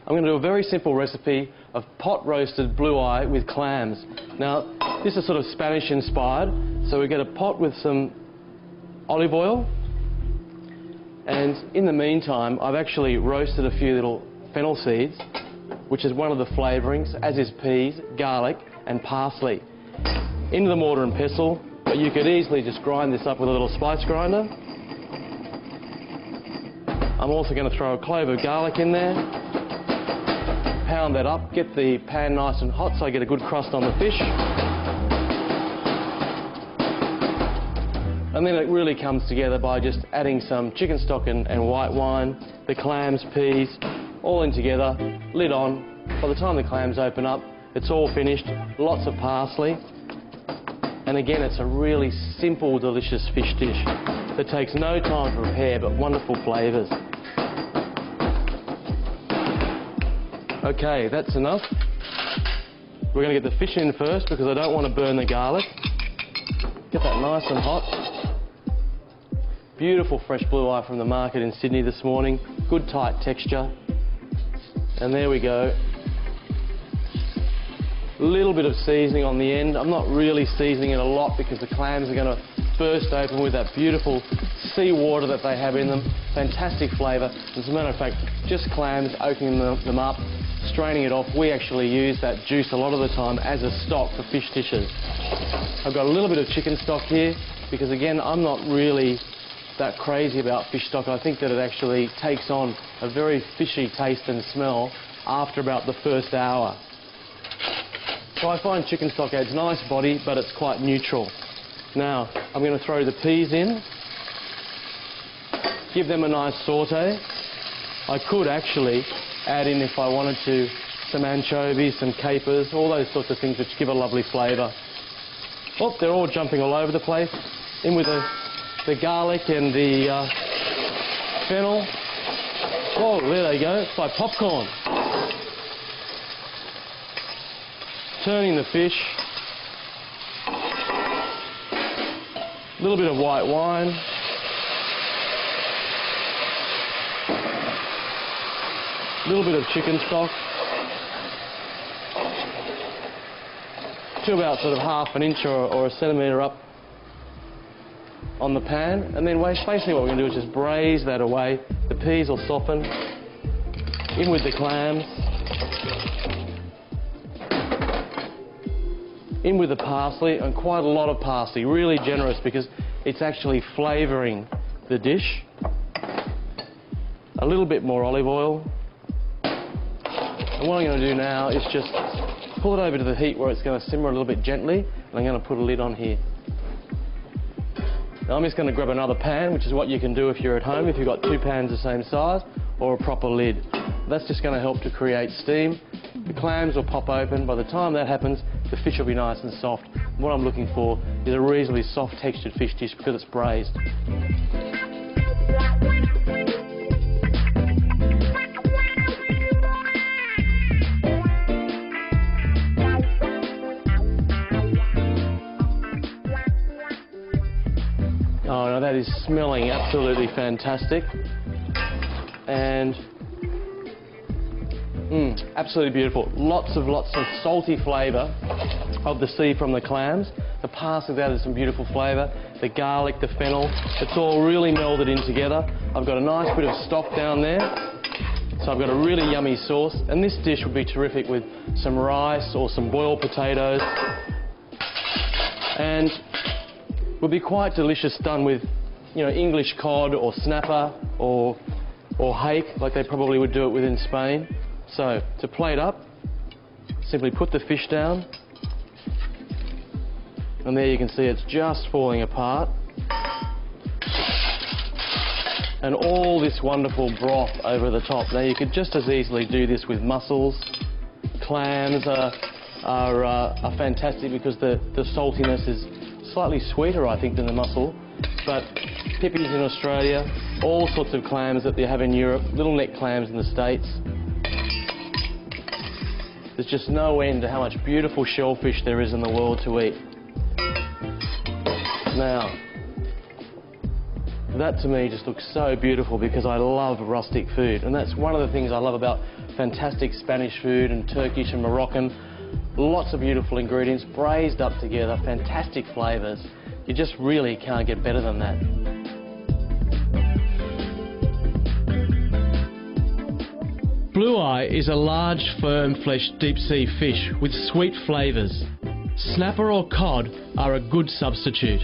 I'm going to do a very simple recipe of pot-roasted blue-eye with clams. Now, this is sort of Spanish-inspired, so we get a pot with some olive oil, and in the meantime, I've actually roasted a few little fennel seeds, which is one of the flavourings, as is peas, garlic, and parsley. Into the mortar and pestle, but you could easily just grind this up with a little spice grinder. I'm also going to throw a clove of garlic in there, pound that up, get the pan nice and hot so I get a good crust on the fish. And then it really comes together by just adding some chicken stock and white wine, the clams, peas, all in together, lid on. By the time the clams open up, it's all finished, lots of parsley. And again, it's a really simple, delicious fish dish that takes no time to prepare, but wonderful flavours. Okay, that's enough. We're going to get the fish in first because I don't want to burn the garlic. Get that nice and hot. Beautiful fresh blue eye from the market in Sydney this morning. Good tight texture. And there we go. A little bit of seasoning on the end. I'm not really seasoning it a lot because the clams are going to burst open with that beautiful sea water that they have in them. Fantastic flavour. As a matter of fact, just clams, opening them up, straining it off. We actually use that juice a lot of the time as a stock for fish dishes. I've got a little bit of chicken stock here because, again, I'm not really that crazy about fish stock. I think that it actually takes on a very fishy taste and smell after about the first hour. So I find chicken stock adds nice body, but it's quite neutral. Now, I'm going to throw the peas in, give them a nice saute. I could actually add in, if I wanted to, some anchovies, some capers, all those sorts of things which give a lovely flavour. Oh, they're all jumping all over the place. In with the garlic and the fennel. Oh, there they go. It's like popcorn. Turning the fish. A little bit of white wine. A little bit of chicken stock. To about sort of half an inch or a centimetre up on the pan. And then basically what we're going to do is just braise that away. The peas will soften. In with the clams. In with the parsley, and quite a lot of parsley, really generous because it's actually flavouring the dish. A little bit more olive oil. And what I'm going to do now is just pull it over to the heat where it's going to simmer a little bit gently, and I'm going to put a lid on here. Now I'm just going to grab another pan, which is what you can do if you're at home, if you've got two pans the same size, or a proper lid. That's just going to help to create steam. The clams will pop open. By the time that happens, the fish will be nice and soft. What I'm looking for is a reasonably soft textured fish dish because it's braised. Oh no, that is smelling absolutely fantastic. And absolutely beautiful. Lots of salty flavour of the sea from the clams. The parsley's added some beautiful flavour. The garlic, the fennel, it's all really melded in together. I've got a nice bit of stock down there. So I've got a really yummy sauce. And this dish would be terrific with some rice or some boiled potatoes. And would be quite delicious done with, you know, English cod or snapper or hake, like they probably would do it with in Spain. So, to plate up, simply put the fish down, and there you can see it's just falling apart. And all this wonderful broth over the top. Now you could just as easily do this with mussels. Clams are fantastic because the saltiness is slightly sweeter, I think, than the mussel. But pippies in Australia, all sorts of clams that they have in Europe, little neck clams in the States. There's just no end to how much beautiful shellfish there is in the world to eat. Now, that to me just looks so beautiful because I love rustic food, and that's one of the things I love about fantastic Spanish food and Turkish and Moroccan. Lots of beautiful ingredients, braised up together, fantastic flavours. You just really can't get better than that. Blue eye is a large, firm-fleshed deep-sea fish with sweet flavours. Snapper or cod are a good substitute.